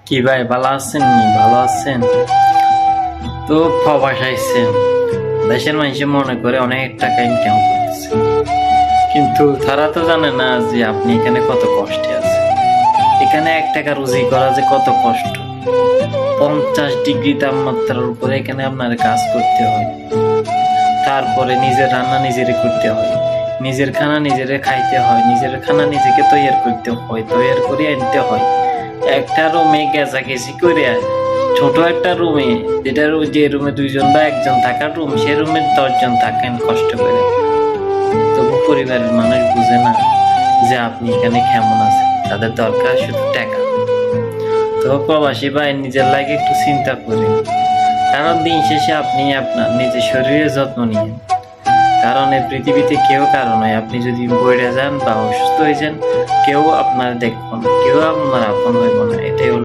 কি ভাই ভালো আছেন নি? ভালো আছেন তো? প্রবাস আইছেন, দেশের মানুষ মনে করে অনেক টাকা ইনকাম করতেছে, কিন্তু তারা তো জানে না যে আপনি এখানে কত কষ্টে আছেন। এখানে 1 টাকা রুজি করা যে কত কষ্ট। 50 ডিগ্রি তাপমাত্রার উপরে এখানে আপনার কাজ করতে হয়, তারপরে নিজের রান্না নিজেরে করতে হয়, নিজের খানা নিজেরে খাইতে হয়, নিজের খানা নিজেকে তৈয়ার করতে হয়, তৈয়ার করে আনতে হয়। একটা রুমে গেছি করে, ছোট একটা রুমে, যে রুমে 2 জন বা 1 জন থাকার রুম, সে রুমে 10 জন থাকেন কষ্ট করে। তবু পরিবারের মানুষ বুঝে না যে আপনি এখানে কেমন আছেন। তাদের দরকার শুধু টাকা। তো প্রবাসী ভাই, নিজের লাগে একটু চিন্তা করেন, কারণ দিন শেষে আপনি আপনার নিজের শরীরের যত্ন নিন। কারণ এই পৃথিবীতে কেউ কারো নয়। আপনি যদি পড়ে যান বা অসুস্থ হয়ে যান, কেউ আপনার দেখবো না, কেউ আপনার আপন হইব না। এটাই হলো